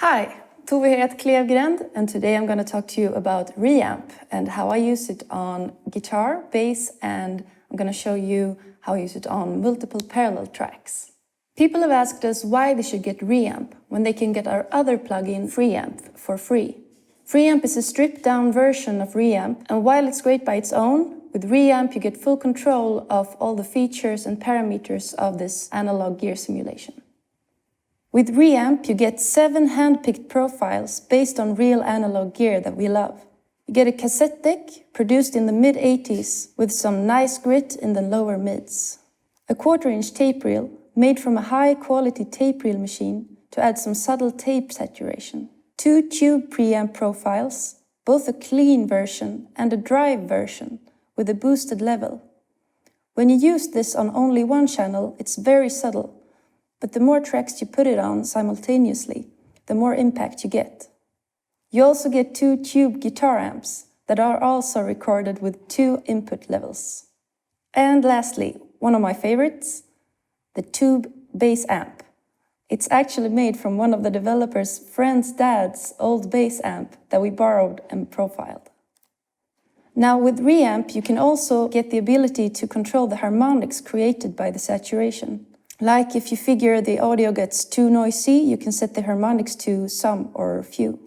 Hi, Tove here at Klevgrand, and today I'm going to talk to you about REAMP and how I use it on guitar, bass, and I'm going to show you how I use it on multiple parallel tracks. People have asked us why they should get REAMP when they can get our other plugin, REAMP, for free. REAMP is a stripped-down version of REAMP, and while it's great by its own, with REAMP you get full control of all the features and parameters of this analog gear simulation. With REAMP, you get 7 hand-picked profiles based on real analog gear that we love. You get a cassette deck produced in the mid-80s with some nice grit in the lower mids. A 1/4-inch tape reel made from a high-quality tape reel machine to add some subtle tape saturation. 2 tube preamp profiles, both a clean version and a drive version with a boosted level. When you use this on only one channel, it's very subtle. But the more tracks you put it on simultaneously, the more impact you get. You also get 2 tube guitar amps that are also recorded with 2 input levels. And lastly, one of my favorites, the tube bass amp. It's actually made from one of the developer's friend's dad's old bass amp that we borrowed and profiled. Now with REAMP, you can also get the ability to control the harmonics created by the saturation. Like if you figure the audio gets too noisy, you can set the harmonics to some or few.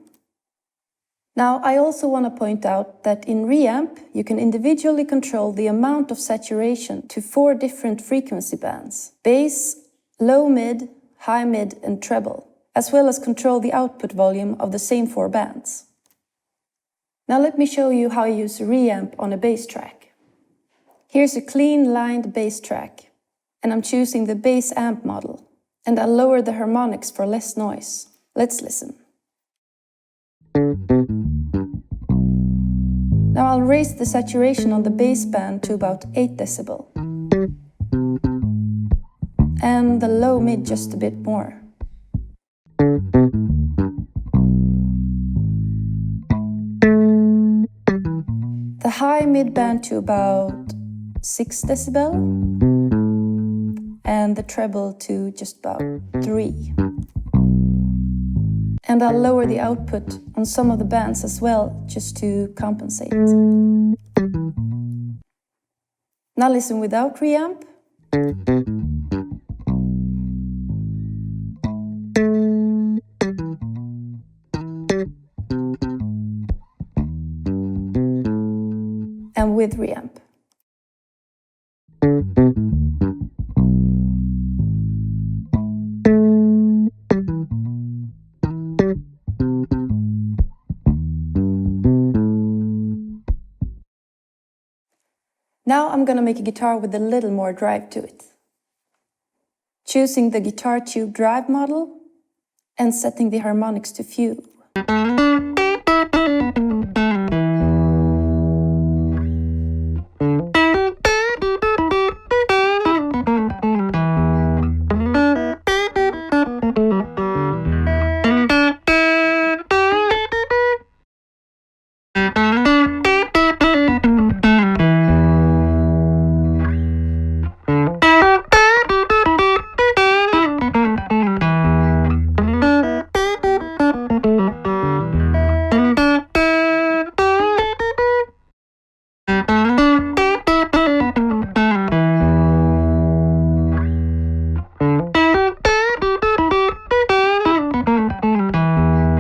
Now, I also want to point out that in REAMP, you can individually control the amount of saturation to 4 different frequency bands: bass, low mid, high mid, and treble, as well as control the output volume of the same 4 bands. Now let me show you how I use REAMP on a bass track. Here's a clean lined bass track. And I'm choosing the bass amp model, and I'll lower the harmonics for less noise. Let's listen. Now I'll raise the saturation on the bass band to about 8 decibel. And the low mid just a bit more. The high mid band to about 6 decibel. And the treble to just about 3. And I'll lower the output on some of the bands as well, just to compensate. Now listen without REAMP. And with REAMP. Now I'm gonna make a guitar with a little more drive to it. Choosing the guitar tube drive model and setting the harmonics to few.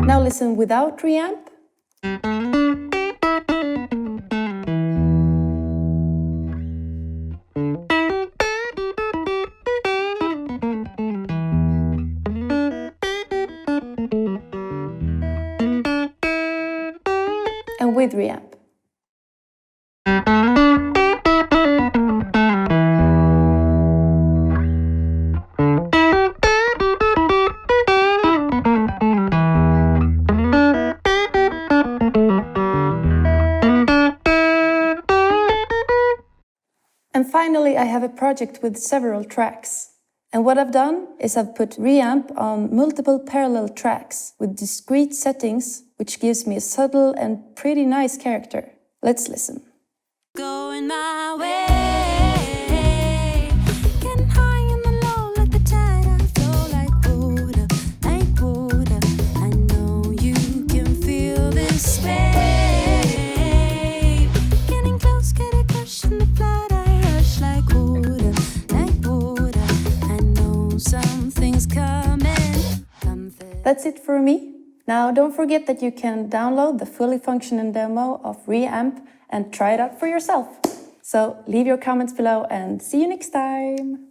Now listen without REAMP. And with REAMP. And finally, I have a project with several tracks. And what I've done is I've put REAMP on multiple parallel tracks with discrete settings, which gives me a subtle and pretty nice character. Let's listen. Going my way. Getting high in the low like the tide I flow like water. I know That's it for me. Now don't forget that you can download the fully functioning demo of REAMP and try it out for yourself. So leave your comments below and see you next time!